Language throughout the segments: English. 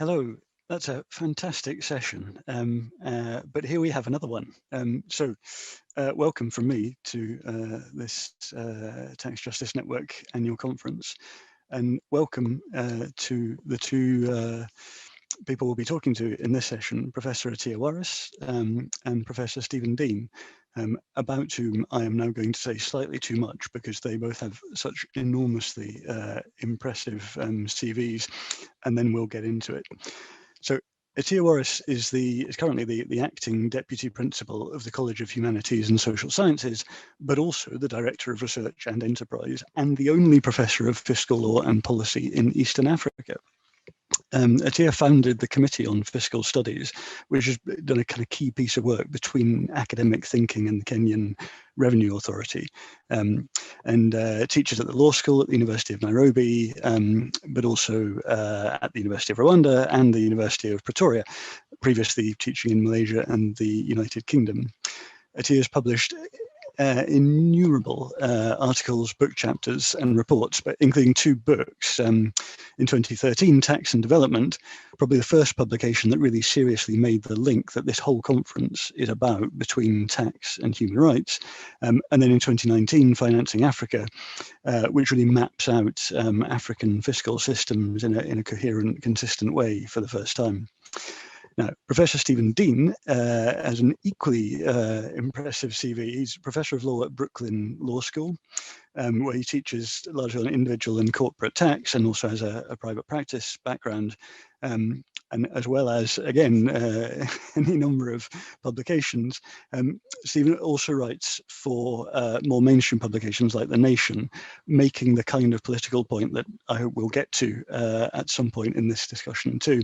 Hello, that's a fantastic session, but here we have another one. Welcome from me to this Tax Justice Network annual conference, and welcome to the two people we'll be talking to in this session, Professor Attiya Waris and Professor Steven Dean, about whom I am now going to say slightly too much because they both have such enormously impressive CVs, and then we'll get into it. So Attiya Waris is currently the acting Deputy Principal of the College of Humanities and Social Sciences, but also the Director of Research and Enterprise, and the only Professor of Fiscal Law and Policy in Eastern Africa. Attiya founded the Committee on Fiscal Studies, which has done a kind of key piece of work between academic thinking and the Kenyan Revenue Authority, and teaches at the law school at the University of Nairobi, but also at the University of Rwanda and the University of Pretoria, previously teaching in Malaysia and the United Kingdom. Attiya has published innumerable articles, book chapters and reports, but including two books. In 2013, Tax and Development, probably the first publication that really seriously made the link that this whole conference is about between tax and human rights. And then in 2019, Financing Africa, which really maps out African fiscal systems in a coherent, consistent way for the first time. Now, Professor Steven Dean has an equally impressive CV. He's Professor of Law at Brooklyn Law School, where he teaches largely on individual and corporate tax, and also has a private practice background, and as well as, again, any number of publications. Steven also writes for more mainstream publications like The Nation, making the kind of political point that I hope we'll get to at some point in this discussion too.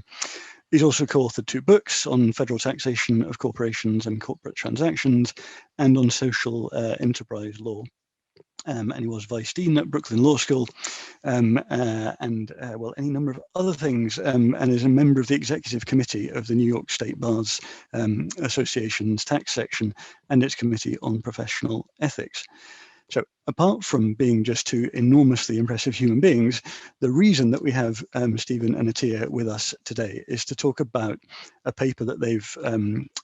He's also co-authored two books on federal taxation of corporations and corporate transactions, and on social enterprise law. And he was Vice Dean at Brooklyn Law School, and any number of other things, and is a member of the Executive Committee of the New York State Bar's Association's tax section and its Committee on Professional Ethics. So apart from being just two enormously impressive human beings, the reason that we have Steven and Attiya with us today is to talk about a paper that they've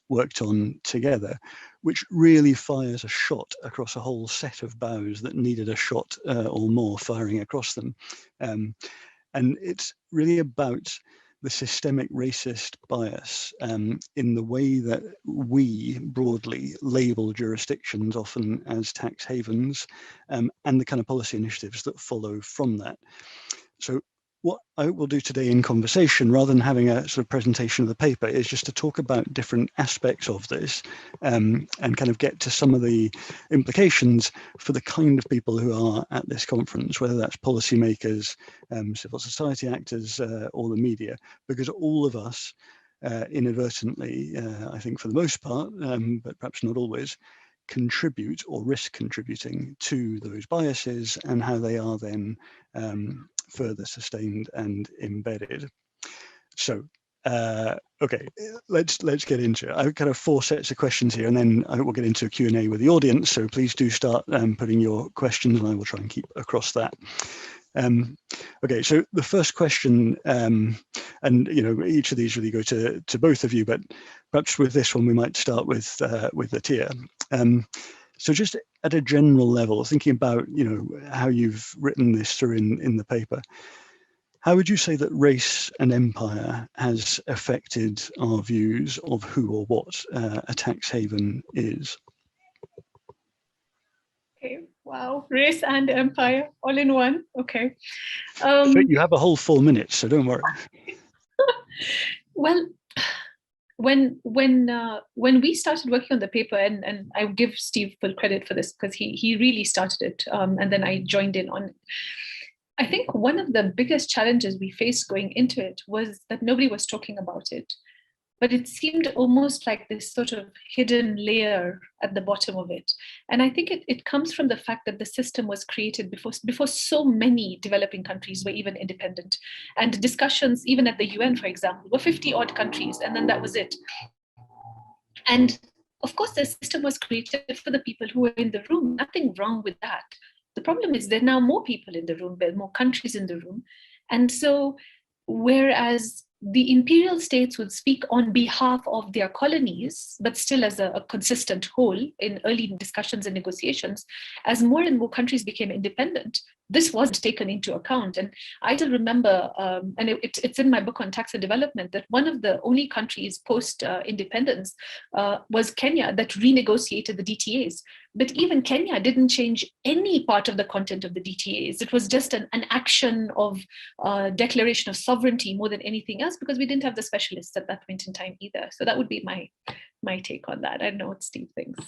worked on together, which really fires a shot across a whole set of bows that needed a shot or more firing across them. And it's really about the systemic racist bias in the way that we broadly label jurisdictions, often as tax havens, and the kind of policy initiatives that follow from that. So what I will do today in conversation, rather than having a sort of presentation of the paper, is just to talk about different aspects of this and kind of get to some of the implications for the kind of people who are at this conference, whether that's policymakers, civil society actors, or the media, because all of us inadvertently, I think for the most part, but perhaps not always, contribute or risk contributing to those biases and how they are then further sustained and embedded. So, okay, let's get into it. I've kind of four sets of questions here, and then I will get into a Q&A with the audience. So please do start putting your questions, and I will try and keep across that. Okay, so the first question, and each of these really go to both of you, but perhaps with this one we might start with Attiya. So just at a general level, thinking about how you've written this through in the paper, how would you say that race and empire has affected our views of who or what a tax haven is? Okay, wow, race and empire all in one. Okay. You have a whole 4 minutes, so don't worry. Well, when we started working on the paper, and I give Steve full credit for this because he really started it, and then I joined in on it. I think one of the biggest challenges we faced going into it was that nobody was talking about it, but it seemed almost like this sort of hidden layer at the bottom of it. And I think it comes from the fact that the system was created before so many developing countries were even independent. And discussions, even at the UN, for example, were 50 odd countries, and then that was it. And of course, the system was created for the people who were in the room. Nothing wrong with that. The problem is there are now more people in the room, there are more countries in the room. And so, whereas the imperial states would speak on behalf of their colonies, but still as a consistent whole in early discussions and negotiations. As more and more countries became independent, this wasn't taken into account. And I still remember, and it's in my book on tax and development, that one of the only countries post-independence was Kenya that renegotiated the DTAs. But even Kenya didn't change any part of the content of the DTAs. It was just an action of declaration of sovereignty more than anything else, because we didn't have the specialists at that point in time either. So that would be my take on that. I don't know what Steve thinks.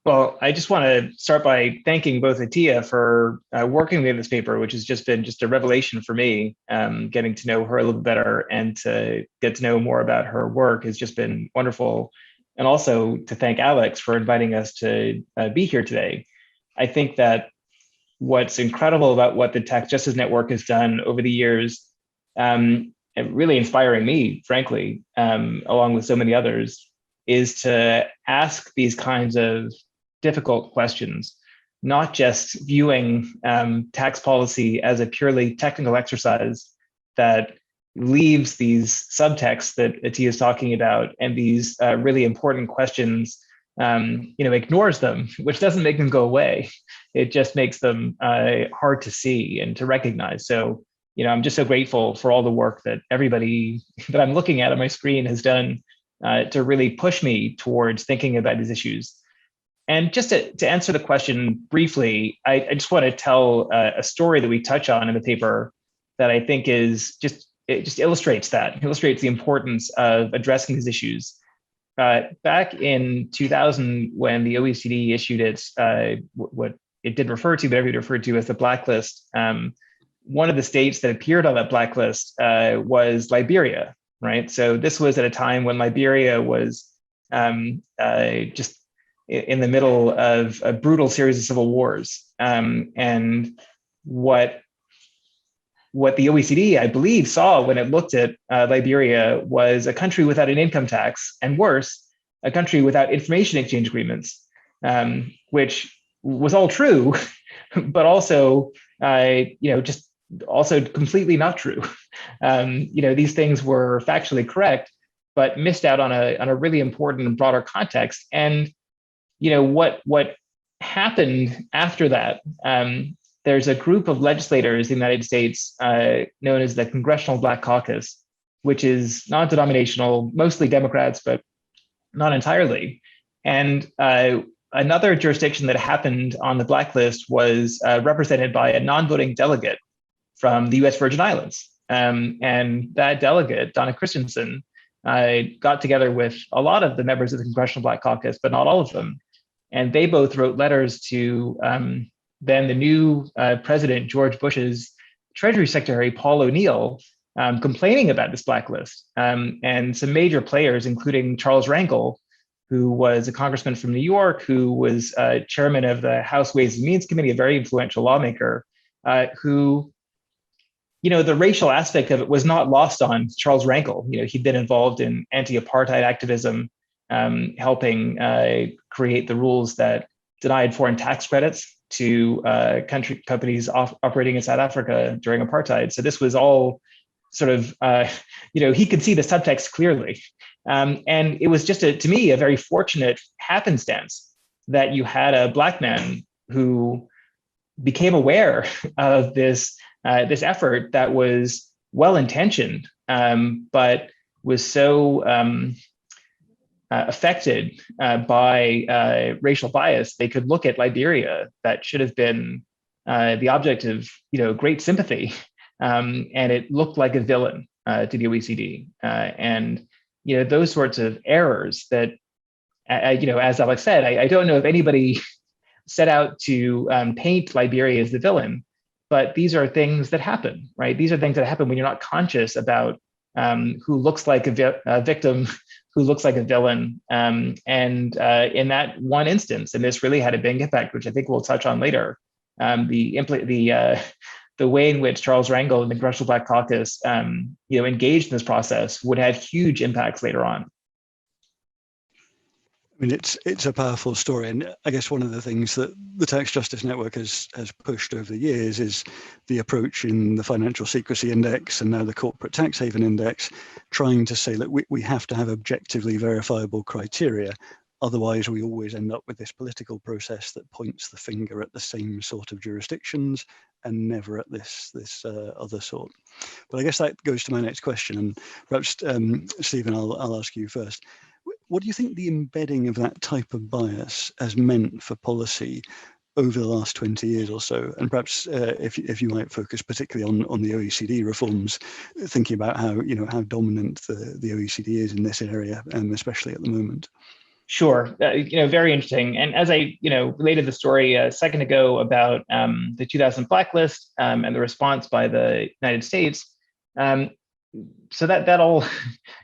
Well, I just want to start by thanking both Attiya for working with this paper, which has just been a revelation for me. Getting to know her a little bit better and to get to know more about her work has just been wonderful. And also to thank Alex for inviting us to be here today. I think that what's incredible about what the Tax Justice Network has done over the years, and really inspiring me, frankly, along with so many others, is to ask these kinds of difficult questions, not just viewing tax policy as a purely technical exercise that leaves these subtexts that Attiya is talking about and these really important questions, ignores them, which doesn't make them go away. It just makes them hard to see and to recognize. So, I'm just so grateful for all the work that everybody that I'm looking at on my screen has done to really push me towards thinking about these issues. And just to answer the question briefly, I just want to tell a story that we touch on in the paper that I think illustrates the importance of addressing these issues. Back in 2000, when the OECD issued its, what it did refer to, but everybody referred to as the Blacklist, one of the states that appeared on that blacklist was Liberia, right? So this was at a time when Liberia was just in the middle of a brutal series of civil wars. And what the OECD, I believe, saw when it looked at Liberia was a country without an income tax, and worse, a country without information exchange agreements, which was all true, but also, just also completely not true. These things were factually correct, but missed out on a really important and broader context. And what happened after that? There's a group of legislators in the United States known as the Congressional Black Caucus, which is non-denominational, mostly Democrats, but not entirely. And another jurisdiction that happened on the blacklist was represented by a non-voting delegate from the U.S. Virgin Islands. And that delegate, Donna Christensen, got together with a lot of the members of the Congressional Black Caucus, but not all of them. And they both wrote letters to then the new President George Bush's Treasury Secretary, Paul O'Neill, complaining about this blacklist. And some major players, including Charles Rangel, who was a congressman from New York, who was chairman of the House Ways and Means Committee, a very influential lawmaker, who, the racial aspect of it was not lost on Charles Rangel. He'd been involved in anti-apartheid activism, helping create the rules that denied foreign tax credits to companies operating in South Africa during apartheid. So this was all sort of, he could see the subtext clearly. And it was just, to me, a very fortunate happenstance that you had a Black man who became aware of this effort that was well-intentioned, but was so affected by racial bias. They could look at Liberia, that should have been the object of great sympathy, and it looked like a villain to the OECD. And those sorts of errors that, as Alex said, I don't know if anybody set out to paint Liberia as the villain, but these are things that happen, right? These are things that happen when you're not conscious about who looks like a victim, who looks like a villain. And in that one instance, and this really had a big impact, which I think we'll touch on later, the way in which Charles Rangel and the Congressional Black Caucus engaged in this process would have huge impacts later on. I mean, it's a powerful story, and I guess one of the things that the Tax Justice Network has pushed over the years is the approach in the Financial Secrecy Index and now the Corporate Tax Haven Index, trying to say that we have to have objectively verifiable criteria. Otherwise, we always end up with this political process that points the finger at the same sort of jurisdictions and never at this other sort. But I guess that goes to my next question, and perhaps Stephen, I'll ask you first. What do you think the embedding of that type of bias has meant for policy over the last 20 years or so? And perhaps if you might focus particularly on the OECD reforms, thinking about how dominant the OECD is in this area, especially at the moment. Sure, very interesting. And as I related the story a second ago about the 2000 Blacklist and the response by the United States. So that all,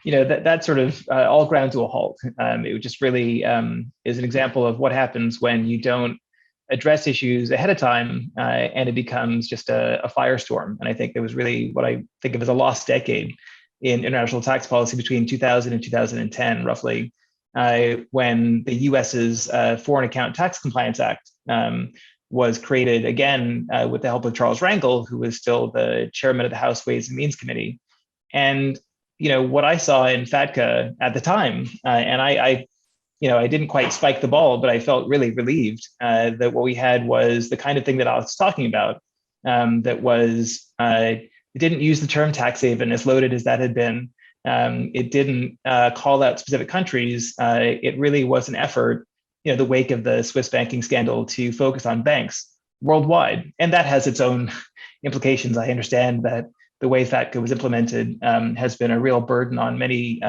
that sort of all ground to a halt. It just really is an example of what happens when you don't address issues ahead of time and it becomes just a firestorm. And I think it was really what I think of as a lost decade in international tax policy between 2000 and 2010, roughly, when the US's Foreign Account Tax Compliance Act was created again with the help of Charles Rangel, who was still the chairman of the House Ways and Means Committee. And what I saw in FATCA at the time, and I didn't quite spike the ball, but I felt really relieved that what we had was the kind of thing that I was talking about. That was it didn't use the term tax haven, as loaded as that had been. It didn't call out specific countries. It really was an effort, the wake of the Swiss banking scandal, to focus on banks worldwide, and that has its own implications. I understand that the way FATCA was implemented has been a real burden on many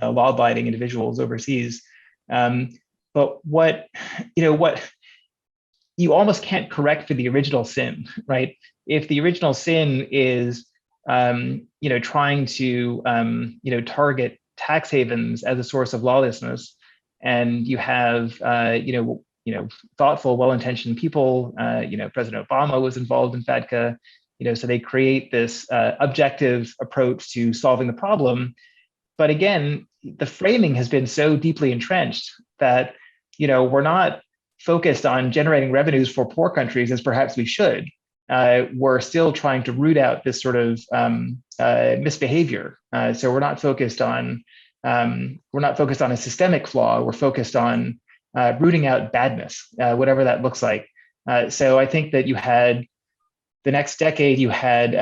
law-abiding individuals overseas. But what you almost can't correct for the original sin, right? If the original sin is trying to target tax havens as a source of lawlessness, and you have thoughtful, well-intentioned people. President Obama was involved in FATCA. So they create this objective approach to solving the problem. But again, the framing has been so deeply entrenched that we're not focused on generating revenues for poor countries as perhaps we should. We're still trying to root out this sort of misbehavior. So we're not focused on a systemic flaw. We're focused on rooting out badness, whatever that looks like. So I think that you had the next decade. You had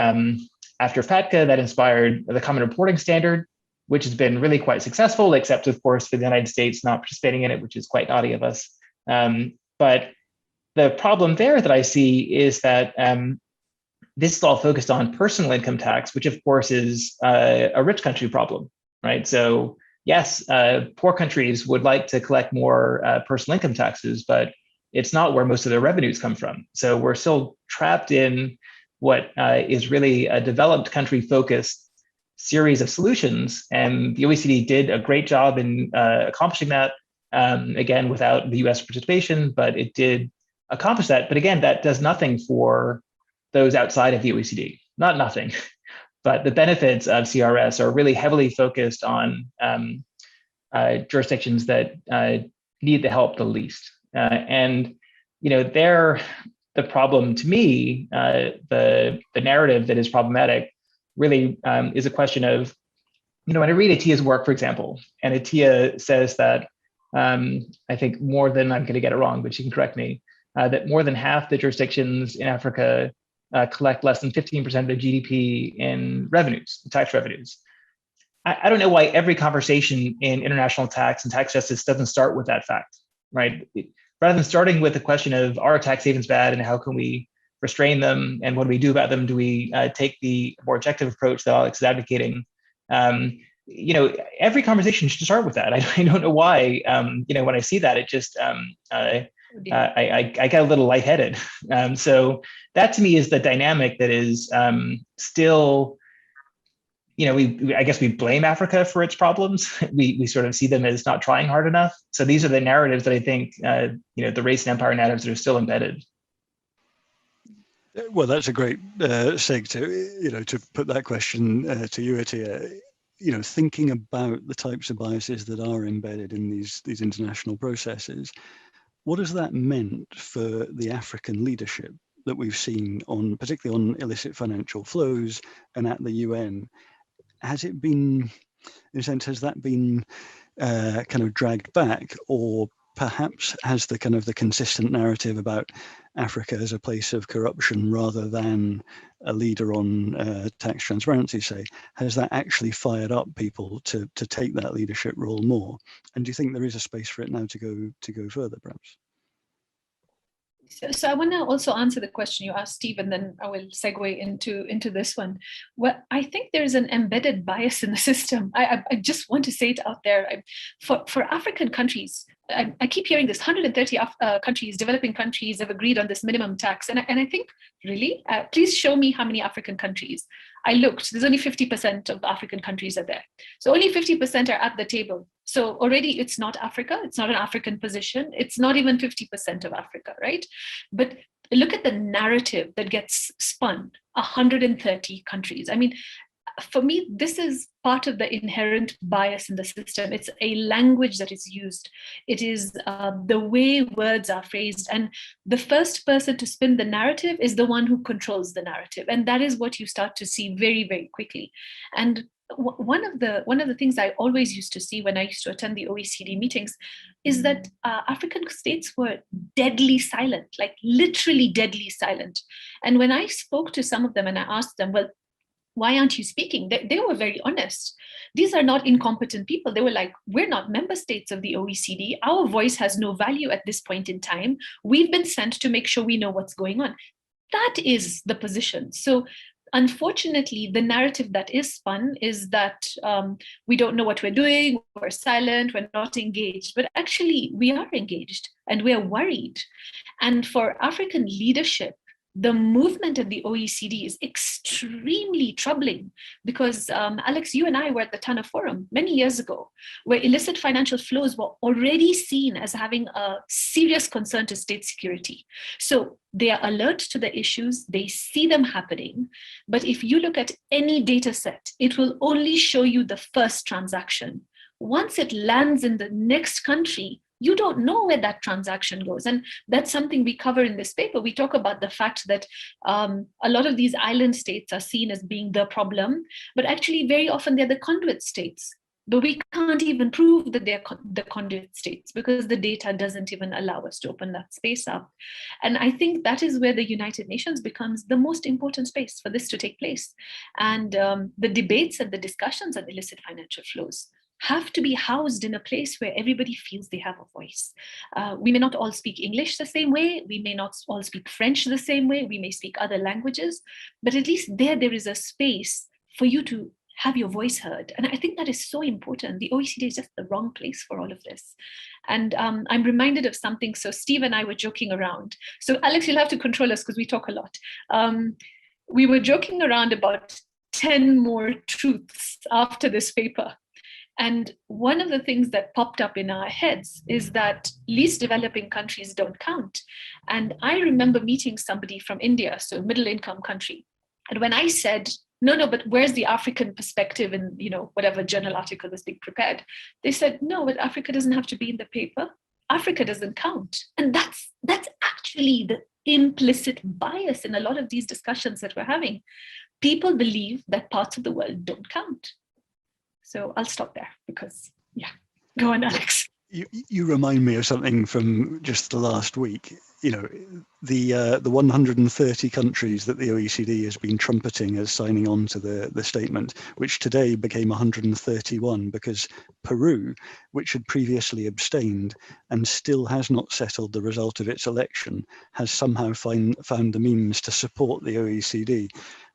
after FATCA that inspired the Common Reporting Standard, which has been really quite successful, except of course for the United States not participating in it, which is quite naughty of us. But the problem there that I see is that this is all focused on personal income tax, which of course is a rich country problem, right? So yes, poor countries would like to collect more personal income taxes, but it's not where most of their revenues come from. So we're still trapped in what is really a developed country focused series of solutions. And the OECD did a great job in accomplishing that, again, without the US participation, but it did accomplish that. But again, that does nothing for those outside of the OECD, not nothing, but the benefits of CRS are really heavily focused on jurisdictions that need the help the least. And the problem to me, the narrative that is problematic really is a question of, when I read Attiya's work, for example, and Attiya says that, I think more than, I'm going to get it wrong, but she can correct me, that more than half the jurisdictions in Africa collect less than 15% of their GDP in revenues, tax revenues. I don't know why every conversation in international tax and tax justice doesn't start with that fact, right? Rather than starting with the question of, are tax havens bad and how can we restrain them and what do we do about them? Do we take the more objective approach that Alex is advocating? Every conversation should start with that. I don't know why, when I see that, it just, I get a little lightheaded. So that to me is the dynamic that is still, I guess we blame Africa for its problems. We sort of see them as not trying hard enough. So these are the narratives that I think, the race and empire narratives that are still embedded. Well, that's a great seg to put that question to you, Attiya. thinking about the types of biases that are embedded in these international processes, what has that meant for the African leadership that we've seen particularly on illicit financial flows and at the UN? Has it been, in a sense, has that been kind of dragged back, or perhaps has the consistent narrative about Africa as a place of corruption rather than a leader on tax transparency, say, has that actually fired up people to take that leadership role more? And do you think there is a space for it now to go further, perhaps? So I want to also answer the question you asked, Steve, and then I will segue into this one. Well, I think there is an embedded bias in the system. I just want to say it out there. For African countries, I keep hearing this, 130 countries, developing countries have agreed on this minimum tax. And I think, really, please show me how many African countries. I looked, there's only 50% of African countries are there. So only 50% are at the table. So already it's not Africa, it's not an African position, it's not even 50% of Africa, right? But look at the narrative that gets spun, 130 countries. I mean, for me, this is part of the inherent bias in the system. It's a language that is used. It is the way words are phrased. And the first person to spin the narrative is the one who controls the narrative. And that is what you start to see very, very quickly. And one of the things I always used to see when I used to attend the OECD meetings is that African states were deadly silent, like literally deadly silent. And when I spoke to some of them and I asked them, well, why aren't you speaking? They were very honest. These are not incompetent people. They were like, we're not member states of the OECD. Our voice has no value at this point in time. We've been sent to make sure we know what's going on. That is the position. So unfortunately, the narrative that is spun is that we don't know what we're doing, we're silent, we're not engaged. But actually, we are engaged and we are worried. And for African leadership, the movement at the OECD is extremely troubling because, Alex, you and I were at the Tana Forum many years ago, where illicit financial flows were already seen as having a serious concern to state security. So they are alert to the issues, they see them happening. But if you look at any data set, it will only show you the first transaction. Once it lands in the next country, you don't know where that transaction goes. And that's something we cover in this paper. We talk about the fact that a lot of these island states are seen as being the problem, but actually very often they're the conduit states. But we can't even prove that they're the conduit states because the data doesn't even allow us to open that space up. And I think that is where the United Nations becomes the most important space for this to take place. And the debates and the discussions on illicit financial flows have to be housed in a place where everybody feels they have a voice. We may not all speak English the same way. We may not all speak French the same way. We may speak other languages, but at least there is a space for you to have your voice heard. And I think that is so important. The OECD is just the wrong place for all of this. And I'm reminded of something. So Steve and I were joking around. So Alex, you'll have to control us because we talk a lot. We were joking around about 10 more truths after this paper. And one of the things that popped up in our heads is that least developing countries don't count. And I remember meeting somebody from India, so middle income country. And when I said, no, but where's the African perspective in, whatever journal article was being prepared? They said, no, but Africa doesn't have to be in the paper. Africa doesn't count. And that's actually the implicit bias in a lot of these discussions that we're having. People believe that parts of the world don't count. So I'll stop there because, go on, Alex. You remind me of something from just the last week. The 130 countries that the OECD has been trumpeting as signing on to the statement, which today became 131 because Peru, which had previously abstained and still has not settled the result of its election, has somehow found the means to support the OECD.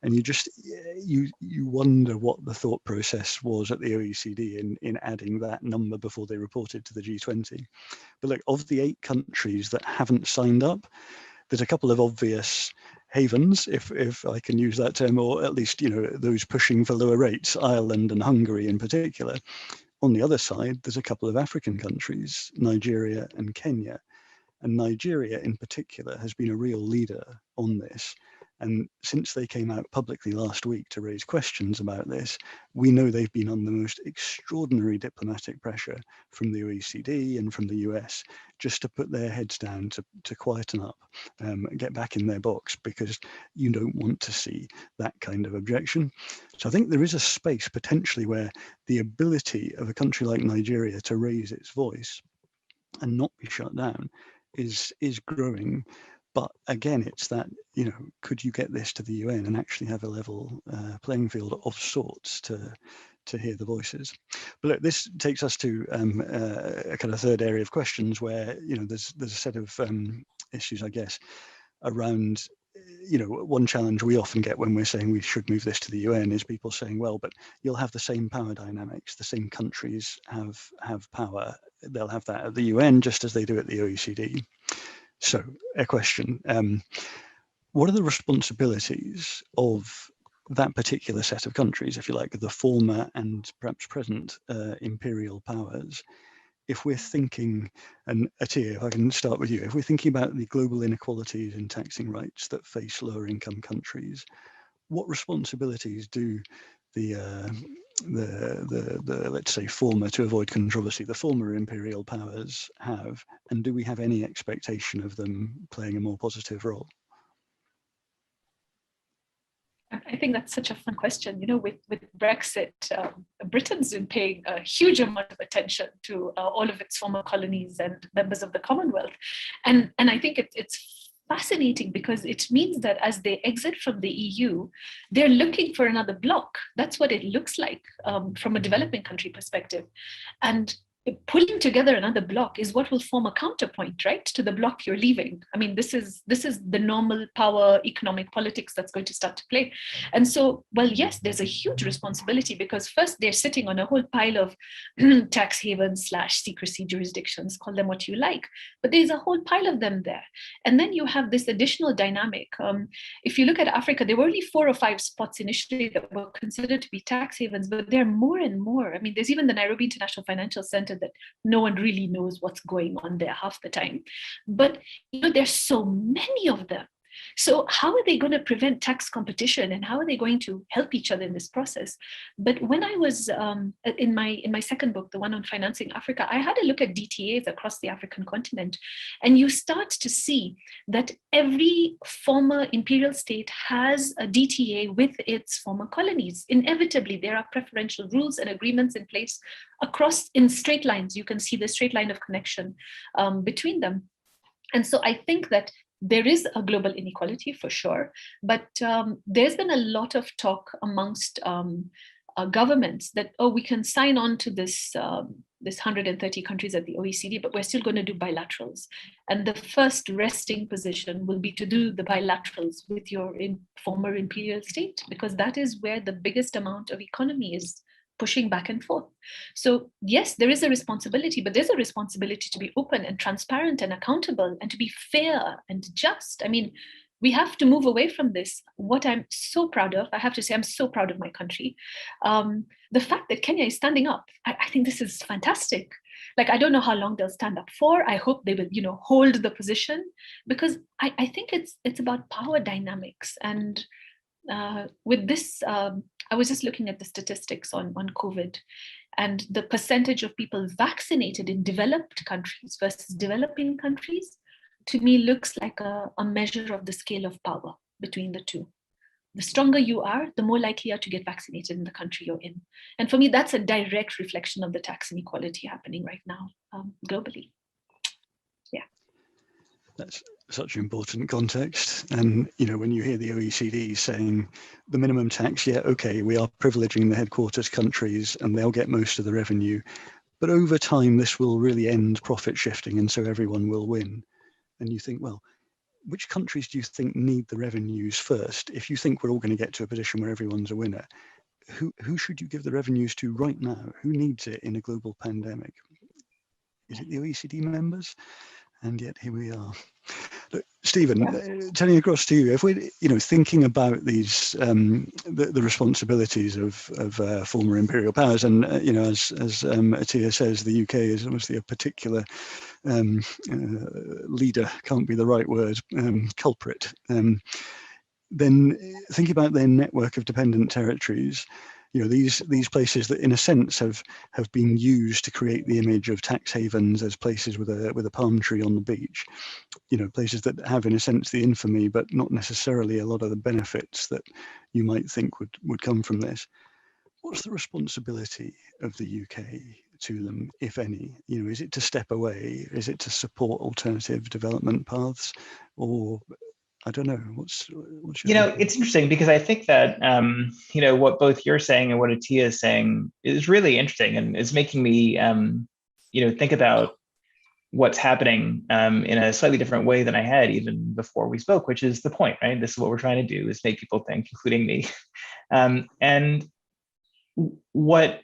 And you wonder what the thought process was at the OECD in adding that number before they reported to the G20. But look, of the 8 countries that haven't signed up, there's a couple of obvious havens, if I can use that term, or at least those pushing for lower rates, Ireland and Hungary in particular. On the other side, there's a couple of African countries, Nigeria and Kenya. And Nigeria in particular has been a real leader on this. And since they came out publicly last week to raise questions about this, we know they've been under the most extraordinary diplomatic pressure from the OECD and from the US just to put their heads down, to quieten up, get back in their box, because you don't want to see that kind of objection. So I think there is a space potentially where the ability of a country like Nigeria to raise its voice and not be shut down is growing. But again, it's that, could you get this to the UN and actually have a level playing field of sorts to hear the voices? But look, this takes us to a kind of third area of questions where, there's a set of issues, I guess, around, one challenge we often get when we're saying we should move this to the UN is people saying, well, but you'll have the same power dynamics, the same countries have power, they'll have that at the UN just as they do at the OECD. So a question, what are the responsibilities of that particular set of countries, if you like, the former and perhaps present imperial powers, if we're thinking, and Attiya, if I can start with you, if we're thinking about the global inequalities in taxing rights that face lower income countries, what responsibilities do the let's say former, to avoid controversy, the former imperial powers have, and do we have any expectation of them playing a more positive role? I think that's such a fun question. With Brexit, Britain's been paying a huge amount of attention to all of its former colonies and members of the Commonwealth, and I think it's fascinating because it means that as they exit from the EU, they're looking for another bloc. That's what it looks like from a developing country perspective. And pulling together another bloc is what will form a counterpoint, right, to the bloc you're leaving. I mean, this is the normal power economic politics that's going to start to play. And so, well, yes, there's a huge responsibility because first they're sitting on a whole pile of tax havens / secrecy jurisdictions, call them what you like, but there's a whole pile of them there. And then you have this additional dynamic. If you look at Africa, there were only 4 or 5 spots initially that were considered to be tax havens, but there are more and more. I mean, there's even the Nairobi International Financial Center that no one really knows what's going on there half the time. But there's so many of them. So how are they going to prevent tax competition, and how are they going to help each other in this process? But when I was in my second book, the one on financing Africa, I had a look at DTAs across the African continent, and you start to see that every former imperial state has a DTA with its former colonies. Inevitably, there are preferential rules and agreements in place across in straight lines. You can see the straight line of connection between them. And so I think that there is a global inequality for sure, but there's been a lot of talk amongst governments that, we can sign on to this 130 countries at the OECD, but we're still going to do bilaterals. And the first resting position will be to do the bilaterals with your former imperial state, because that is where the biggest amount of economy is pushing back and forth. So yes, there is a responsibility, but there's a responsibility to be open and transparent and accountable and to be fair and just. I mean, we have to move away from this. What I'm so proud of, I have to say, I'm so proud of my country. The fact that Kenya is standing up, I think this is fantastic. Like, I don't know how long they'll stand up for. I hope they will, hold the position, because I think it's about power dynamics. And with this, I was just looking at the statistics on COVID, and the percentage of people vaccinated in developed countries versus developing countries, to me, looks like a measure of the scale of power between the two. The stronger you are, the more likely you are to get vaccinated in the country you're in. And for me, that's a direct reflection of the tax inequality happening right now globally. Yeah. That's such important context. And, when you hear the OECD saying the minimum tax, yeah, okay, we are privileging the headquarters countries and they'll get most of the revenue, but over time, this will really end profit shifting, and so everyone will win. And you think, well, which countries do you think need the revenues first? If you think we're all going to get to a position where everyone's a winner, who should you give the revenues to right now? Who needs it in a global pandemic? Is it the OECD members? And yet here we are. Look, Stephen, turning across to you, if we're thinking about these the responsibilities of former imperial powers, and as Attiya says, the UK is obviously a particular leader, can't be the right word, culprit. then thinking about their network of dependent territories, these places that in a sense have been used to create the image of tax havens as places with a palm tree on the beach, places that have in a sense the infamy but not necessarily a lot of the benefits that you might think would come from this. What's the responsibility of the UK to them, if any? Is it to step away? Is it to support alternative development paths? Or I don't know. What's your it's interesting because I think that what both you're saying and what Attiya is saying is really interesting and is making me think about what's happening in a slightly different way than I had even before we spoke, which is the point, right? This is what we're trying to do, is make people think, including me. And what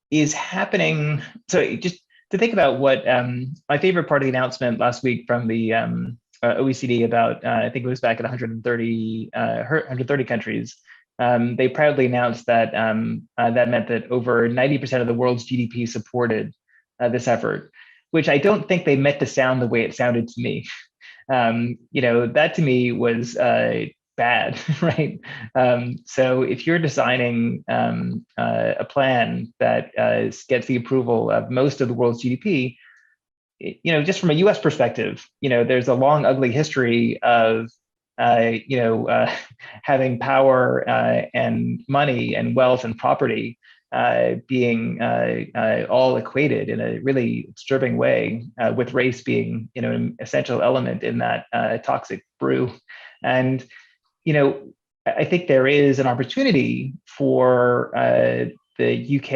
is happening, so just to think about what my favorite part of the announcement last week from the OECD about, I think it was back at 130 countries, they proudly announced that that meant that over 90% of the world's GDP supported this effort, which I don't think they meant to sound the way it sounded to me. That to me was bad, right? So if you're designing a plan that gets the approval of most of the world's GDP, just from a U.S. perspective, there's a long, ugly history of having power and money and wealth and property being all equated in a really disturbing way, with race being an essential element in that toxic brew. And I think there is an opportunity for the UK,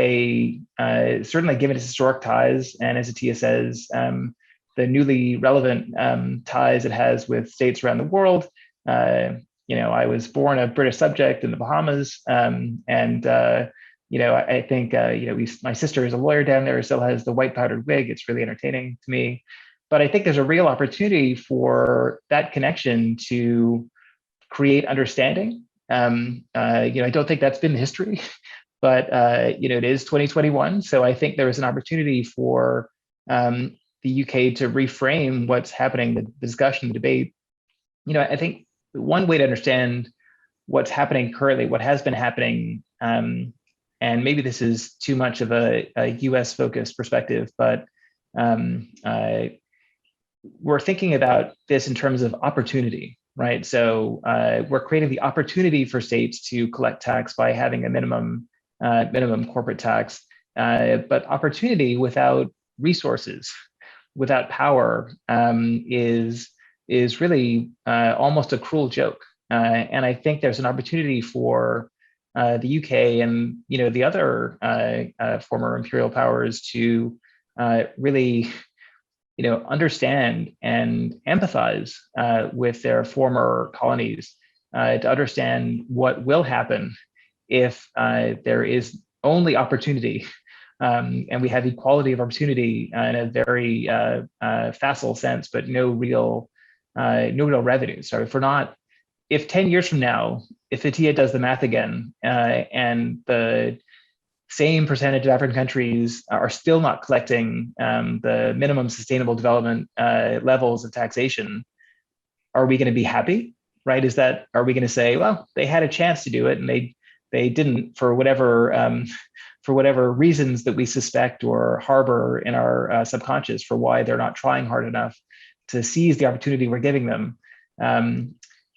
certainly given its historic ties, and as Attiya says, the newly relevant ties it has with states around the world. I was born a British subject in the Bahamas, I think my sister is a lawyer down there, still has the white powdered wig. It's really entertaining to me. But I think there's a real opportunity for that connection to create understanding. I don't think that's been history, but it is 2021. So I think there is an opportunity for the UK to reframe what's happening, the discussion, the debate. I think one way to understand what's happening currently, what has been happening, and maybe this is too much of a US focused perspective, but we're thinking about this in terms of opportunity, right? So we're creating the opportunity for states to collect tax by having a minimum corporate tax, but opportunity without resources, without power, is really almost a cruel joke. And I think there's an opportunity for the UK and the other former imperial powers to really understand and empathize with their former colonies, to understand what will happen if there is only opportunity, and we have equality of opportunity in a very facile sense, but no real revenue. So if 10 years from now, if Attiya does the math again, and the same percentage of African countries are still not collecting the minimum sustainable development levels of taxation, are we going to be happy? Right? Are we going to say, well, they had a chance to do it and they didn't for whatever reasons that we suspect or harbor in our subconscious for why they're not trying hard enough to seize the opportunity we're giving them?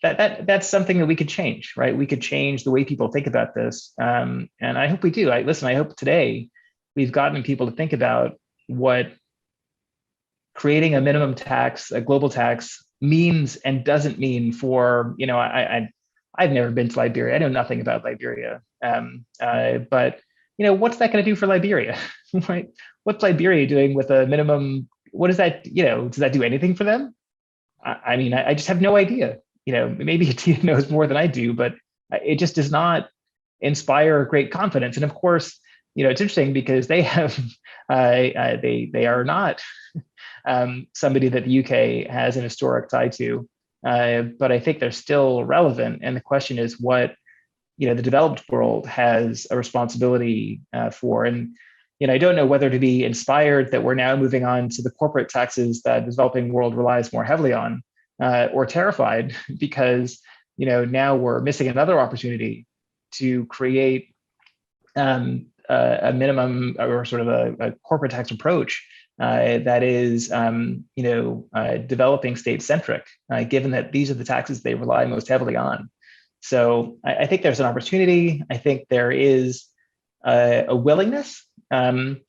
That's something that we could change, right? We could change the way people think about this. And I hope we do. I hope today we've gotten people to think about what creating a minimum tax, a global tax, means and doesn't mean for, I've never been to Liberia. I know nothing about Liberia. But, what's that going to do for Liberia, right? What's Liberia doing with a minimum? What does that, does that do anything for them? I just have no idea. Maybe Attiya knows more than I do, but it just does not inspire great confidence. And of course, it's interesting because they have, they are not somebody that the UK has an historic tie to, but I think they're still relevant. And the question is what, the developed world has a responsibility for. And, I don't know whether to be inspired that we're now moving on to the corporate taxes that the developing world relies more heavily on, or terrified because now we're missing another opportunity to create a minimum or sort of a corporate tax approach that is, developing state centric, given that these are the taxes they rely most heavily on. So I think there's an opportunity. I think there is a willingness. The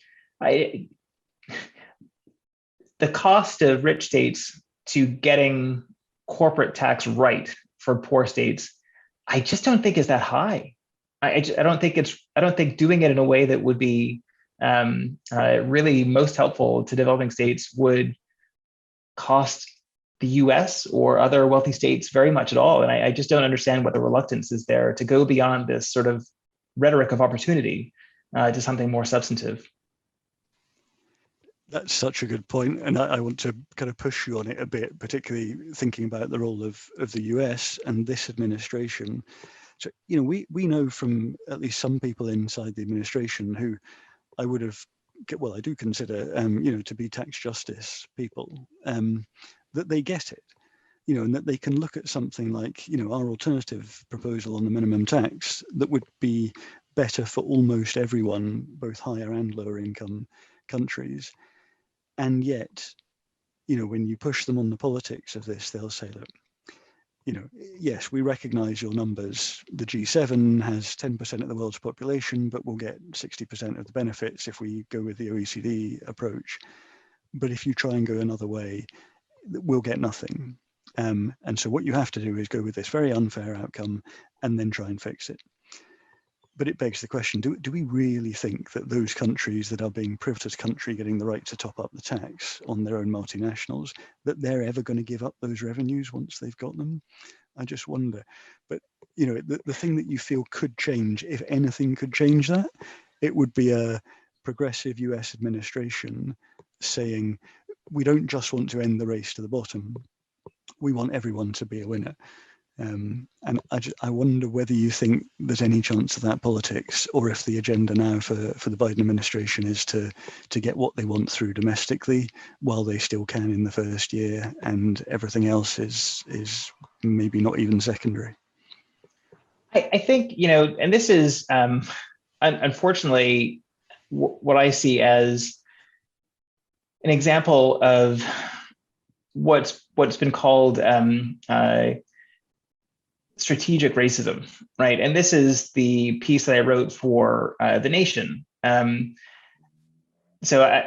cost of rich states to getting corporate tax right for poor states, I just don't think is that high. I don't think doing it in a way that would be really most helpful to developing states would cost the US or other wealthy states very much at all. And I just don't understand what the reluctance is there to go beyond this sort of rhetoric of opportunity to something more substantive. That's such a good point, and I want to kind of push you on it a bit, particularly thinking about the role of the US and this administration. So, we know from at least some people inside the administration who I do consider, to be tax justice people, that they get it, and that they can look at something like, our alternative proposal on the minimum tax that would be better for almost everyone, both higher and lower income countries. And yet, when you push them on the politics of this, they'll say, look, yes, we recognize your numbers. The G7 has 10% of the world's population, but we'll get 60% of the benefits if we go with the OECD approach. But if you try and go another way, we'll get nothing. And so what you have to do is go with this very unfair outcome and then try and fix it. But it begs the question, do we really think that those countries that are being privileged country getting the right to top up the tax on their own multinationals, that they're ever going to give up those revenues once they've got them? I just wonder. But, the thing that you feel could change, if anything could change that, it would be a progressive US administration saying, we don't just want to end the race to the bottom. We want everyone to be a winner. And I wonder whether you think there's any chance of that politics, or if the agenda now for the Biden administration is to get what they want through domestically while they still can in the first year, and everything else is maybe not even secondary. I think, and this is unfortunately what I see as an example of what's been called strategic racism, right? And this is the piece that I wrote for The Nation. So,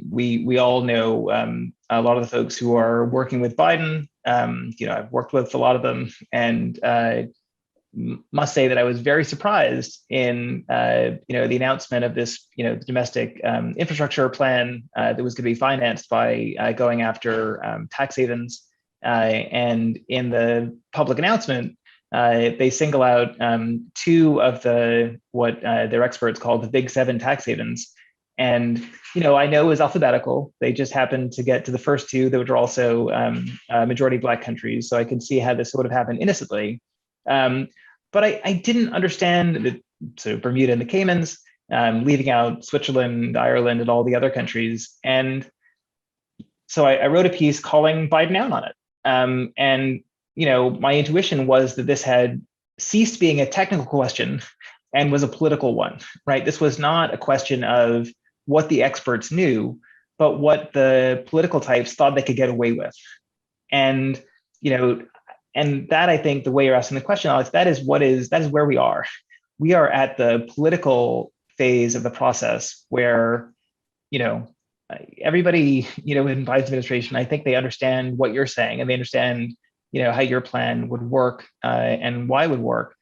we all know a lot of the folks who are working with Biden. I've worked with a lot of them, and must say that I was very surprised in, the announcement of this, the domestic infrastructure plan that was going to be financed by going after tax havens. And in the public announcement, they single out two of what their experts call the Big Seven tax havens. And, I know it was alphabetical. They just happened to get to the first two that were also majority Black countries. So I can see how this would have happened innocently. But I didn't understand so Bermuda and the Caymans, leaving out Switzerland, Ireland, and all the other countries. And so I wrote a piece calling Biden out on it. And my intuition was that this had ceased being a technical question and was a political one, right? This was not a question of what the experts knew, but what the political types thought they could get away with. And, and that, I think, the way you're asking the question, Alex, that is where we are. We are at the political phase of the process where, everybody, in Biden's administration, I think they understand what you're saying, and they understand, how your plan would work and why it would work.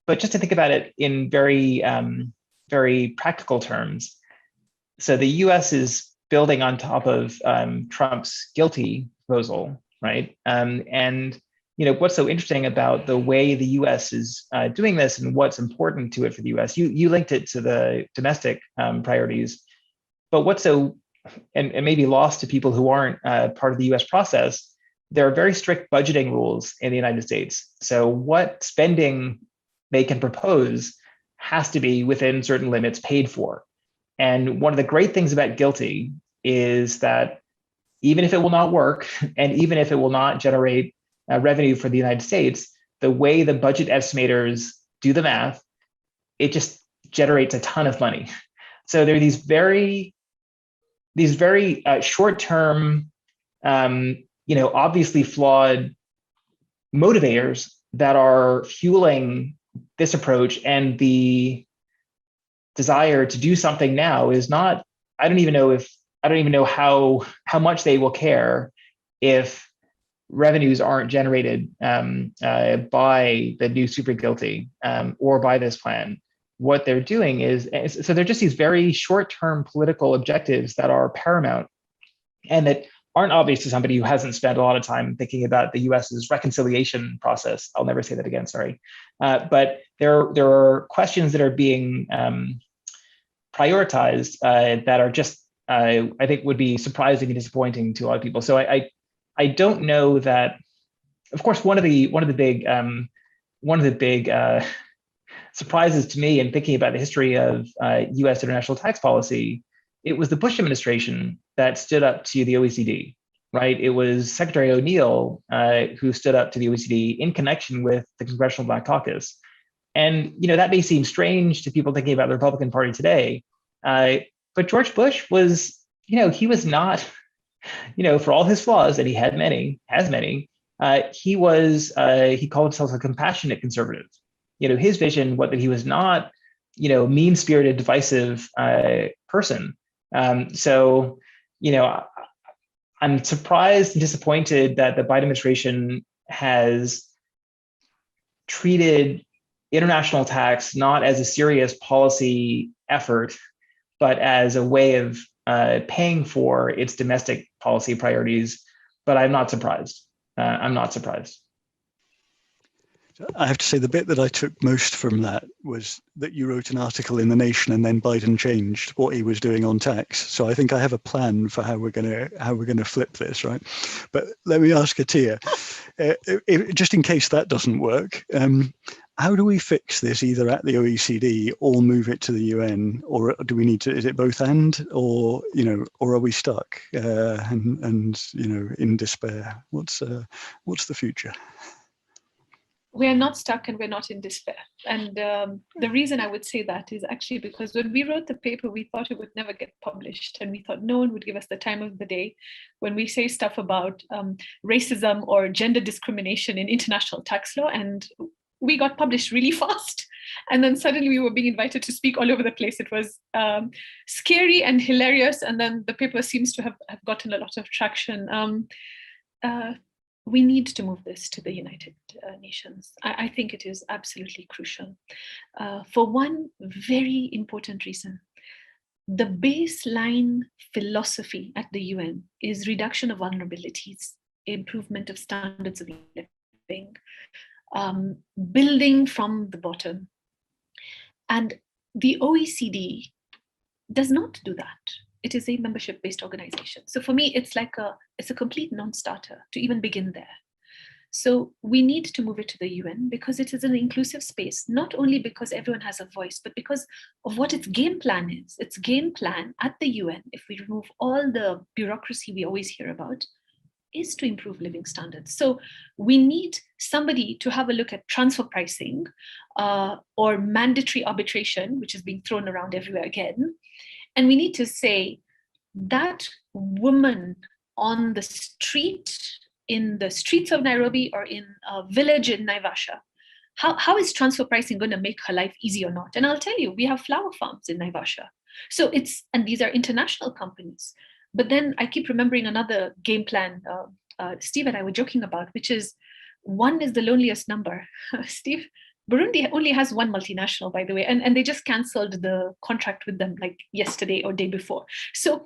But just to think about it in very, very practical terms. So the US is building on top of Trump's guilty proposal, right? And what's so interesting about the way the US is doing this and what's important to it for the US, you linked it to the domestic priorities, but what's so, and maybe lost to people who aren't part of the US process, there are very strict budgeting rules in the United States. So what spending they can propose has to be within certain limits paid for. And one of the great things about guilty is that even if it will not work, and even if it will not generate revenue for the United States, the way the budget estimators do the math, it just generates a ton of money. So there are these very short-term, obviously flawed motivators that are fueling this approach, and the desire to do something now is not. I don't even know how much they will care if revenues aren't generated by the new super guilty or by this plan. What they're doing is, so they're just these very short-term political objectives that are paramount and that aren't obvious to somebody who hasn't spent a lot of time thinking about the US's reconciliation process. I'll never say that again, sorry. But there are questions that are being prioritized that are just, I think, would be surprising and disappointing to a lot of people. So I don't know that. Of course, one of the big surprises to me in thinking about the history of U.S. international tax policy, it was the Bush administration that stood up to the OECD, right? It was Secretary O'Neill who stood up to the OECD in connection with the Congressional Black Caucus. And that may seem strange to people thinking about the Republican Party today, but George Bush was, he was not, for all his flaws, and he has many, he called himself a compassionate conservative. His vision was that he was not, mean-spirited, divisive person. So, I'm surprised and disappointed that the Biden administration has treated international tax not as a serious policy effort, but as a way of paying for its domestic policy priorities. But I'm not surprised. I have to say the bit that I took most from that was that you wrote an article in The Nation and then Biden changed what he was doing on tax. So I think I have a plan for how we're gonna flip this, right? But let me ask Attiya, just in case that doesn't work, how do we fix this either at the OECD or move it to the UN, or do we need to? Is it both and, or or are we stuck and in despair? What's the future? We're not stuck and we're not in despair. And the reason I would say that is actually because when we wrote the paper, we thought it would never get published. And we thought no one would give us the time of the day when we say stuff about racism or gender discrimination in international tax law. And we got published really fast. And then suddenly we were being invited to speak all over the place. It was scary and hilarious. And then the paper seems to have gotten a lot of traction. We need to move this to the United Nations. I think it is absolutely crucial. For one very important reason, the baseline philosophy at the UN is reduction of vulnerabilities, improvement of standards of living, building from the bottom. And the OECD does not do that. It is a membership-based organization. So for me, it's a complete non-starter to even begin there. So we need to move it to the UN because it is an inclusive space, not only because everyone has a voice, but because of what its game plan is. Its game plan at the UN, if we remove all the bureaucracy we always hear about, is to improve living standards. So we need somebody to have a look at transfer pricing or mandatory arbitration, which is being thrown around everywhere again. And we need to say that woman on the street, in the streets of Nairobi or in a village in Naivasha, how is transfer pricing going to make her life easy or not? And I'll tell you, we have flower farms in Naivasha. So and these are international companies. But then I keep remembering another game plan Steve and I were joking about, which is one is the loneliest number. Steve, Burundi only has one multinational, by the way, and they just canceled the contract with them like yesterday or day before. So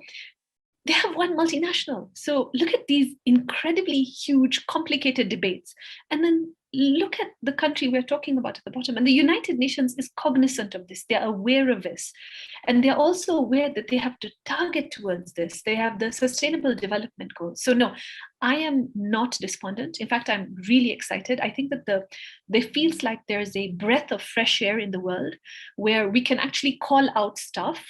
they have one multinational. So look at these incredibly huge, complicated debates. And then look at the country we're talking about at the bottom. And the United Nations is cognizant of this. They're aware of this. And they're also aware that they have to target towards this. They have the Sustainable Development Goals. So no, I am not despondent. In fact, I'm really excited. I think that there feels like there's a breath of fresh air in the world where we can actually call out stuff.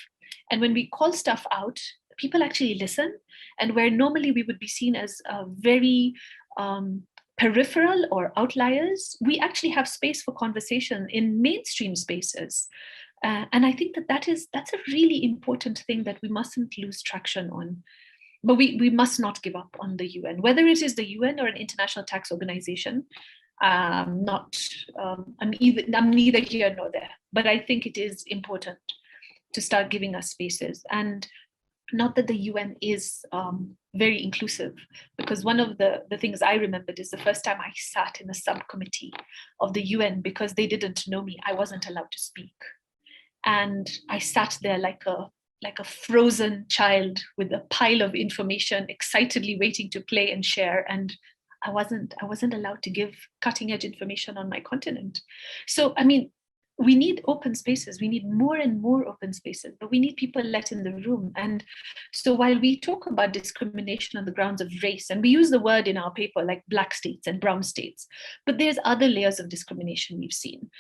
And when we call stuff out, people actually listen. And where normally we would be seen as very peripheral or outliers, we actually have space for conversation in mainstream spaces. And I think that's a really important thing that we mustn't lose traction on. But we must not give up on the UN, whether it is the UN or an international tax organization. I'm neither here nor there, but I think it is important to start giving us spaces. And not that the UN is very inclusive, because one of the things I remembered is the first time I sat in a subcommittee of the UN, because they didn't know me, I wasn't allowed to speak. And I sat there like a frozen child with a pile of information, excitedly waiting to play and share. And I wasn't allowed to give cutting edge information on my continent. So, I mean, we need open spaces. We need more and more open spaces, but we need people let in the room. And so while we talk about discrimination on the grounds of race, and we use the word in our paper like black states and brown states, but there's other layers of discrimination we've seen.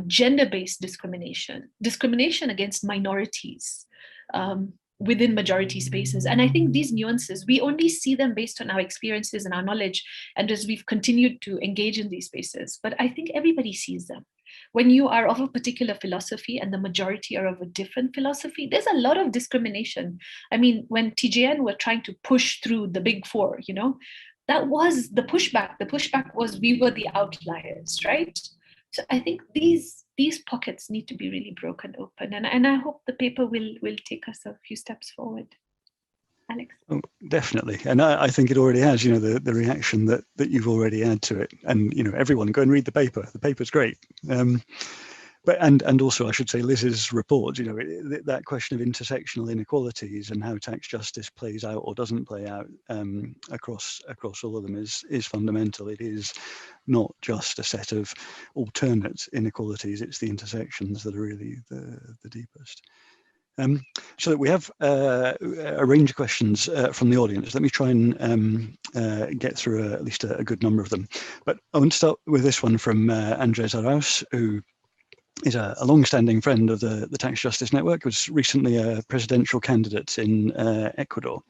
Gender-based discrimination, discrimination against minorities, within majority spaces. And I think these nuances, we only see them based on our experiences and our knowledge, and as we've continued to engage in these spaces. But I think everybody sees them. When you are of a particular philosophy and the majority are of a different philosophy, there's a lot of discrimination. I mean, when TJN were trying to push through the big four, that was the pushback. The pushback was we were the outliers, right? So I think these pockets need to be really broken open, and I hope the paper will take us a few steps forward. Alex? Oh, definitely, and I think it already has. The reaction that you've already had to it, and everyone go and read the paper. The paper's great. But and also I should say Liz's report, that question of intersectional inequalities and how tax justice plays out or doesn't play out across all of them is fundamental. It is not just a set of alternate inequalities, it's the intersections that are really the deepest. So that we have a range of questions from the audience. Let me try and get through at least a good number of them. But I want to start with this one from Andres Arauz, who is a long-standing friend of the Tax Justice Network, was recently a presidential candidate in Ecuador.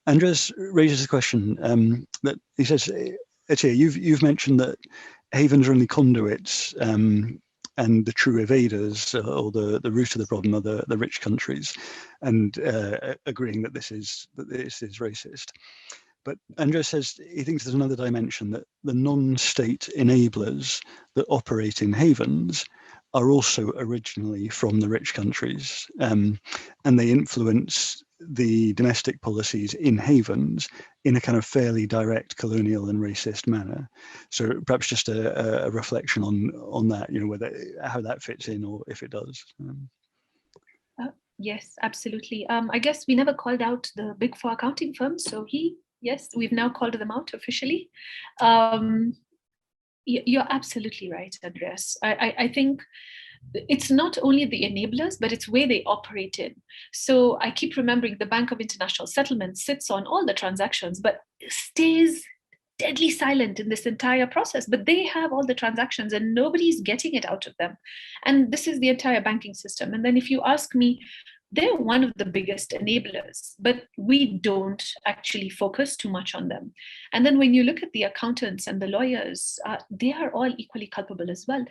Andres raises a question that he says, Attiya, you've mentioned that havens are only conduits and the true evaders or the root of the problem are the rich countries, and agreeing that this is racist. But Andres says he thinks there's another dimension, that the non-state enablers that operate in havens are also originally from the rich countries, and they influence the domestic policies in havens in a kind of fairly direct colonial and racist manner. So perhaps just a reflection on that, how that fits in, or if it does. Yes, absolutely. I guess we never called out the big four accounting firms, so yes, we've now called them out officially. You're absolutely right, Andres. I think it's not only the enablers, but it's where they operate in. So I keep remembering the Bank of International Settlements sits on all the transactions, but stays deadly silent in this entire process. But they have all the transactions and nobody's getting it out of them. And this is the entire banking system. And then if you ask me, they're one of the biggest enablers, but we don't actually focus too much on them. And then when you look at the accountants and the lawyers, they are all equally culpable as well.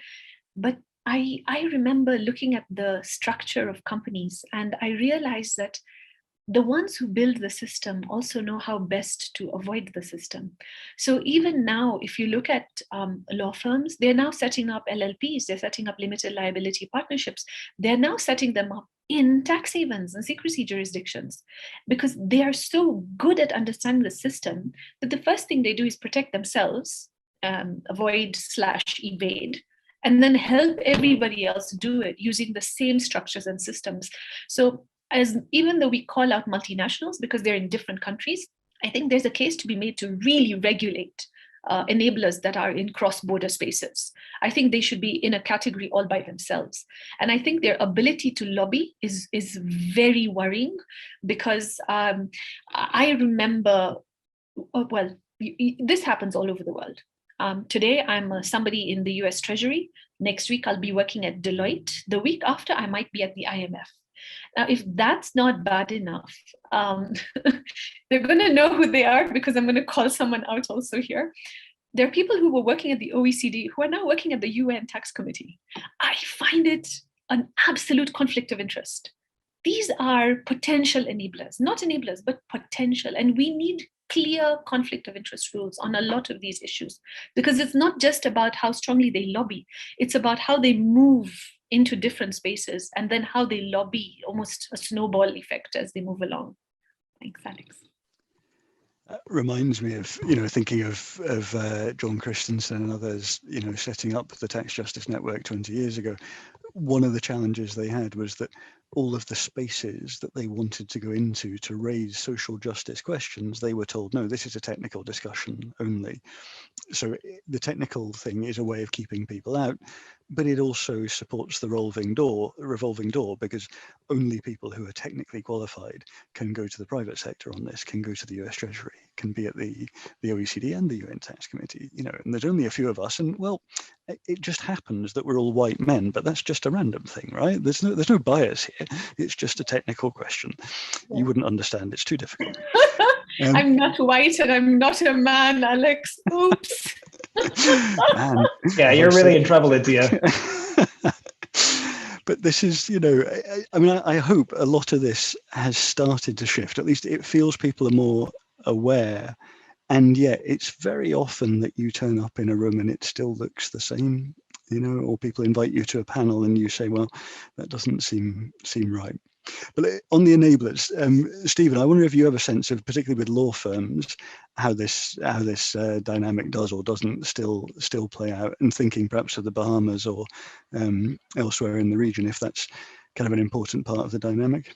But I remember looking at the structure of companies, and I realized that the ones who build the system also know how best to avoid the system. So even now, if you look at law firms, they're now setting up LLPs, they're setting up limited liability partnerships. They're now setting them up in tax havens and secrecy jurisdictions, because they are so good at understanding the system that the first thing they do is protect themselves, avoid/evade, and then help everybody else do it using the same structures and systems. So even though we call out multinationals because they're in different countries, I think there's a case to be made to really regulate enablers that are in cross-border spaces. I think they should be in a category all by themselves. And I think their ability to lobby is very worrying, because I remember, this happens all over the world. Today, I'm somebody in the US Treasury. Next week, I'll be working at Deloitte. The week after, I might be at the IMF. Now, if that's not bad enough, they're going to know who they are, because I'm going to call someone out also here. there are people who were working at the OECD who are now working at the UN Tax Committee. I find it an absolute conflict of interest. These are potential enablers, not enablers, but potential. And we need clear conflict of interest rules on a lot of these issues, because it's not just about how strongly they lobby, it's about how they move into different spaces and then how they lobby, almost a snowball effect as they move along. Thanks, Alex. Reminds me of, thinking of John Christensen and others, setting up the Tax Justice Network 20 years ago. One of the challenges they had was that all of the spaces that they wanted to go into to raise social justice questions, they were told, no, this is a technical discussion only. So the technical thing is a way of keeping people out, but it also supports the revolving door, because only people who are technically qualified can go to the private sector on this, can go to the US Treasury, can be at the OECD and the UN Tax Committee, and there's only a few of us, and well, it just happens that we're all white men, but that's just a random thing, right? There's no bias here. It's just a technical question. Yeah. You wouldn't understand. It's too difficult. I'm not white and I'm not a man, Alex. Oops. Man, yeah, you're really in trouble, Attiya. But this is, I hope a lot of this has started to shift. At least it feels people are more aware. And yet it's very often that you turn up in a room and it still looks the same, or people invite you to a panel and you say, well, that doesn't seem right. But on the enablers, Stephen, I wonder if you have a sense of, particularly with law firms, how this dynamic does or doesn't still play out, and thinking perhaps of the Bahamas or elsewhere in the region, if that's kind of an important part of the dynamic.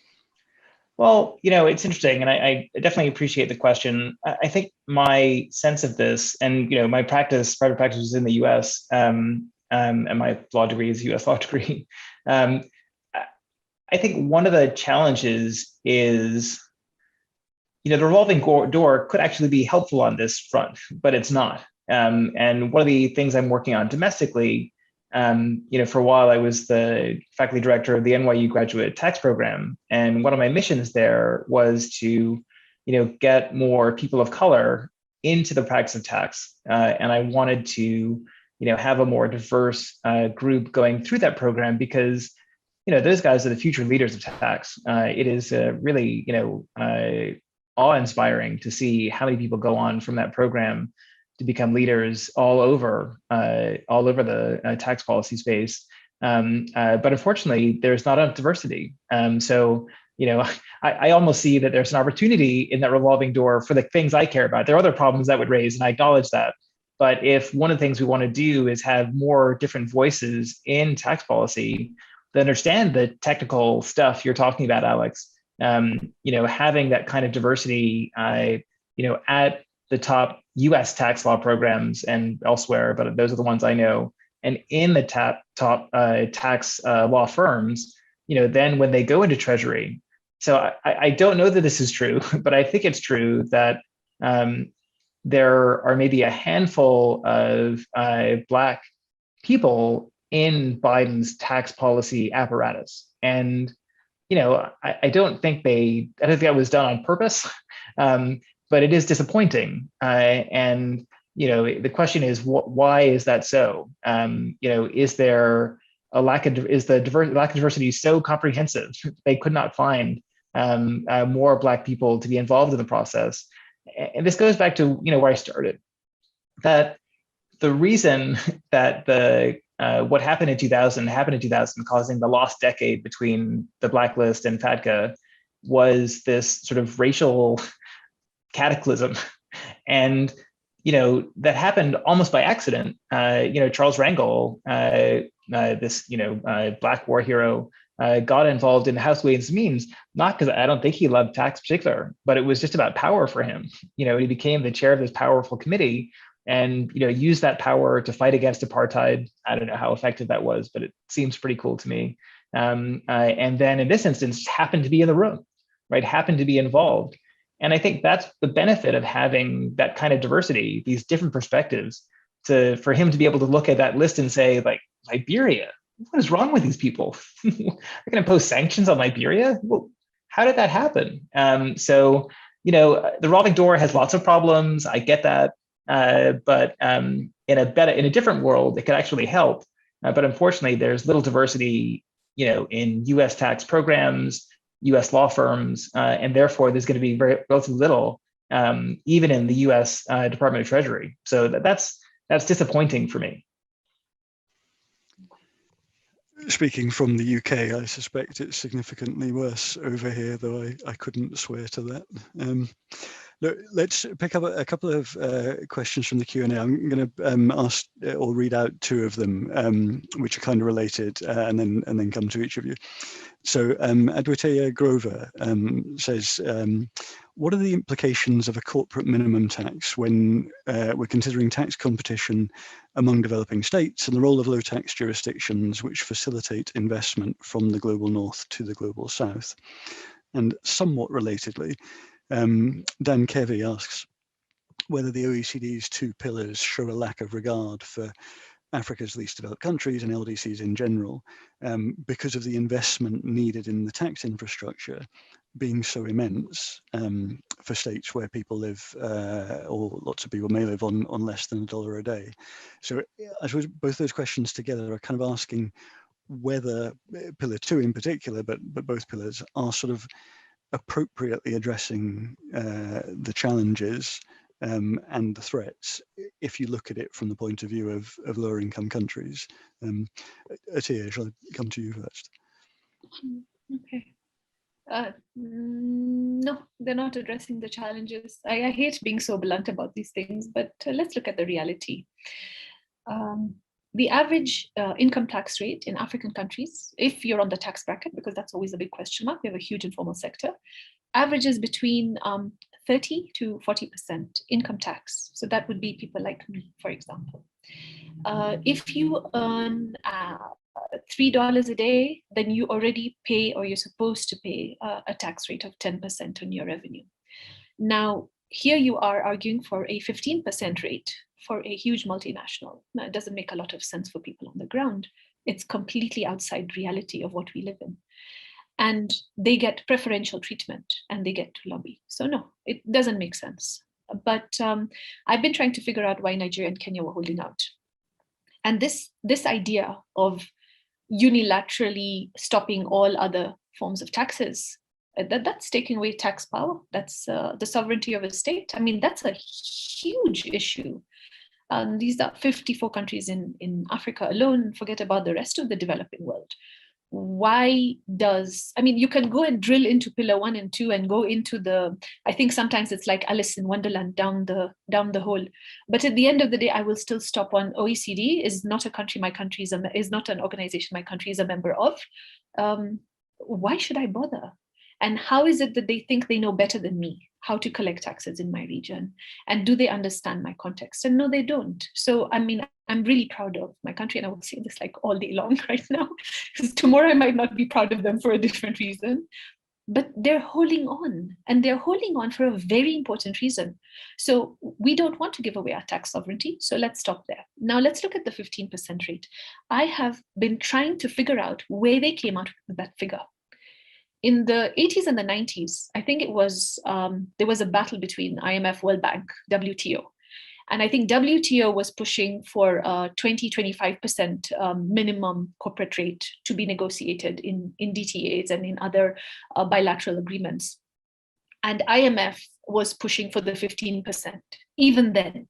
Well, it's interesting, and I definitely appreciate the question. I think my sense of this, and my private practice is in the U.S., and my law degree is a U.S. law degree. I think one of the challenges is, the revolving door could actually be helpful on this front, but it's not. And one of the things I'm working on domestically, for a while I was the faculty director of the NYU graduate tax program. And one of my missions there was to, get more people of color into the practice of tax. And I wanted to, have a more diverse group going through that program, because those guys are the future leaders of tax. It is really, awe-inspiring to see how many people go on from that program to become leaders all over the tax policy space. But unfortunately, there's not enough diversity. So, I almost see that there's an opportunity in that revolving door for the things I care about. There are other problems that would raise, and I acknowledge that. But if one of the things we want to do is have more different voices in tax policy that understand the technical stuff you're talking about, Alex, having that kind of diversity, at the top U.S. tax law programs and elsewhere, but those are the ones I know, and in the top tax law firms, then when they go into Treasury. So I don't know that this is true, but I think it's true that there are maybe a handful of Black people in Biden's tax policy apparatus. And, I don't think that was done on purpose, but it is disappointing. And, the question is, why is that so? Is there a lack of diversity so comprehensive they could not find more Black people to be involved in the process? And this goes back to, where I started, that the reason that what happened in 2000 causing the lost decade between the Blacklist and FATCA was this sort of racial cataclysm. And, that happened almost by accident. Charles Rangel, this, Black war hero, got involved in House Ways and Means, not because I don't think he loved tax in particular, but it was just about power for him. He became the chair of this powerful committee and use that power to fight against apartheid. I don't know how effective that was, but it seems pretty cool to me. And then in this instance, happened to be in the room, right? Happened to be involved. And I think that's the benefit of having that kind of diversity, these different perspectives, for him to be able to look at that list and say, like, Liberia, what is wrong with these people? They're going to impose sanctions on Liberia? Well, how did that happen? So, the revolving door has lots of problems. I get that. but in a different world, it could actually help. But unfortunately, there's little diversity, in U.S. tax programs, U.S. law firms, and therefore there's going to be relatively little, even in the U.S. Department of Treasury. So that's disappointing for me. Speaking from the UK, I suspect it's significantly worse over here, though I couldn't swear to that. Look, let's pick up a couple of questions from the Q&A. I'm going to ask or read out two of them, which are kind of related, and then come to each of you. So Adwitaya Grover says, what are the implications of a corporate minimum tax when we're considering tax competition among developing states and the role of low tax jurisdictions which facilitate investment from the global north to the global south? And somewhat relatedly, Dan Kevy asks whether the OECD's two pillars show a lack of regard for Africa's least developed countries and LDCs in general, because of the investment needed in the tax infrastructure being so immense for states where people live, or lots of people may live on less than $1 a day. So I suppose both those questions together are kind of asking whether Pillar 2 in particular, but both pillars are sort of appropriately addressing the challenges and the threats, if you look at it from the point of view of lower income countries. Attiya, shall I come to you first? Okay. No, they're not addressing the challenges. I hate being so blunt about these things, but let's look at the reality. The average income tax rate in African countries, if you're on the tax bracket, because that's always a big question mark, we have a huge informal sector, averages between 30 to 40% income tax. So that would be people like me, for example. If you earn $3 a day, then you already pay, or you're supposed to pay, a tax rate of 10% on your revenue. Now, here you are arguing for a 15% rate for a huge multinational. Now, it doesn't make a lot of sense for people on the ground. It's completely outside reality of what we live in. And they get preferential treatment and they get to lobby. So no, it doesn't make sense. But I've been trying to figure out why Nigeria and Kenya were holding out. And this idea of unilaterally stopping all other forms of taxes, that's taking away tax power. That's the sovereignty of a state. I mean, that's a huge issue. These are 54 countries in Africa alone. Forget about the rest of the developing world. Why does, I mean, you can go and drill into pillar 1 and 2 and go into the, I think sometimes it's like Alice in Wonderland down the hole. But at the end of the day, I will still stop on OECD is not a country my country is not an organization my country is a member of. Why should I bother? And how is it that they think they know better than me how to collect taxes in my region? And do they understand my context? And no, they don't. So, I mean, I'm really proud of my country, and I would say this like all day long right now, because tomorrow I might not be proud of them for a different reason. But they're holding on, and they're holding on for a very important reason. So we don't want to give away our tax sovereignty. So let's stop there. Now let's look at the 15% rate. I have been trying to figure out where they came out with that figure. In the 80s and the 90s, I think it was, there was a battle between IMF, World Bank, WTO. And I think WTO was pushing for a 20-25% minimum corporate rate to be negotiated in DTAs and in other bilateral agreements. And IMF was pushing for the 15%, even then.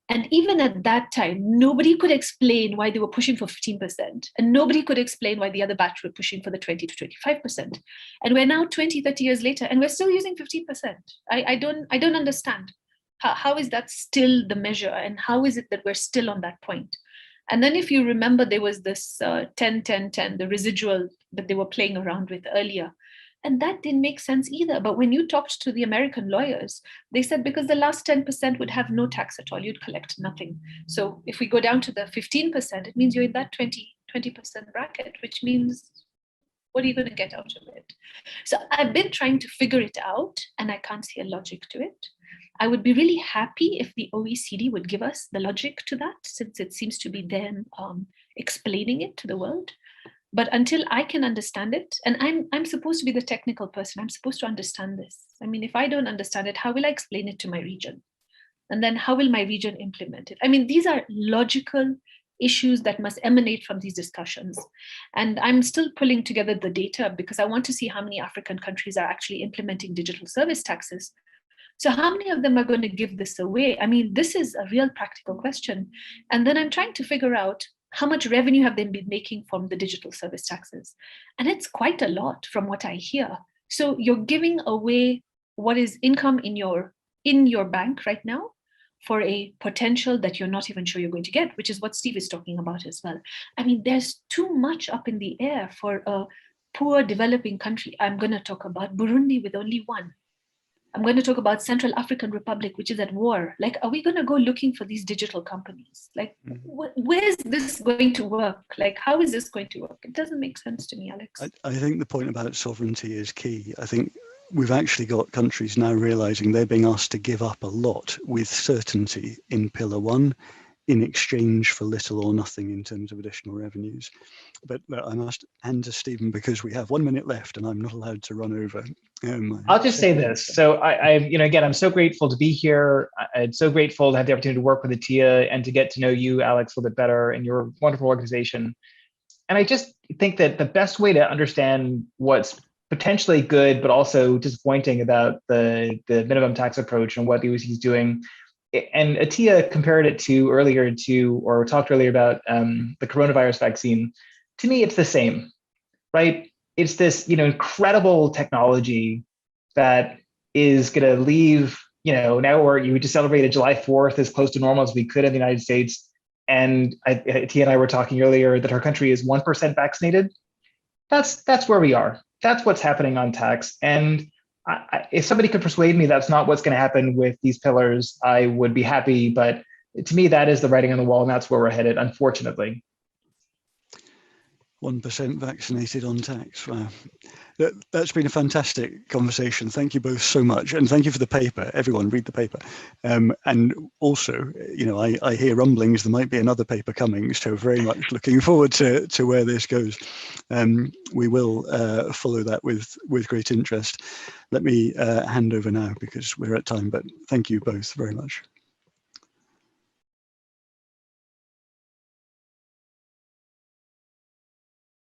And even at that time, nobody could explain why they were pushing for 15%. And nobody could explain why the other batch were pushing for the 20 to 25%. And we're now 20, 30 years later, and we're still using 15%. I don't understand. How is that still the measure? And how is it that we're still on that point? And then if you remember, there was this 10-10-10, the residual that they were playing around with earlier. And that didn't make sense either. But when you talked to the American lawyers, they said because the last 10% would have no tax at all, you'd collect nothing. So if we go down to the 15%, it means you're in that 20% bracket, which means what are you going to get out of it? So I've been trying to figure it out, and I can't see a logic to it. I would be really happy if the OECD would give us the logic to that, since it seems to be them explaining it to the world. But until I can understand it, and I'm supposed to be the technical person, I'm supposed to understand this. I mean, if I don't understand it, how will I explain it to my region? And then how will my region implement it? I mean, these are logical issues that must emanate from these discussions. And I'm still pulling together the data because I want to see how many African countries are actually implementing digital service taxes. So how many of them are going to give this away? I mean, this is a real practical question. And then I'm trying to figure out how much revenue have they been making from the digital service taxes? And it's quite a lot from what I hear. So you're giving away what is income in your bank right now for a potential that you're not even sure you're going to get, which is what Steve is talking about as well. I mean, there's too much up in the air for a poor developing country. I'm going to talk about Burundi with only one. I'm going to talk about Central African Republic, which is at war. Like, are we going to go looking for these digital companies? Like, where is this going to work? Like, how is this going to work? It doesn't make sense to me, Alex. I think the point about sovereignty is key. I think we've actually got countries now realizing they're being asked to give up a lot with certainty in Pillar 1 in exchange for little or nothing in terms of additional revenues. But I must hand to Stephen because we have 1 minute left and I'm not allowed to run over. I'll just say this. So again, I'm so grateful to be here. I'm so grateful to have the opportunity to work with Attiya and to get to know you, Alex, a little bit better and your wonderful organization. And I just think that the best way to understand what's potentially good, but also disappointing about the minimum tax approach and what the OECD is doing. And Attiya compared it or talked earlier about the coronavirus vaccine. To me, it's the same, right? It's this, incredible technology that is going to leave, now you just celebrated July 4th as close to normal as we could in the United States. And Attiya and I were talking earlier that our country is 1% vaccinated. That's where we are. That's what's happening on tax. And if somebody could persuade me that's not what's going to happen with these pillars, I would be happy. But to me, that is the writing on the wall, and that's where we're headed, unfortunately. 1% vaccinated on tax. Wow. That's been a fantastic conversation. Thank you both so much. And thank you for the paper. Everyone read the paper. And also, I hear rumblings there might be another paper coming. So very much looking forward to where this goes. We will follow that with great interest. Let me hand over now because we're at time, but thank you both very much.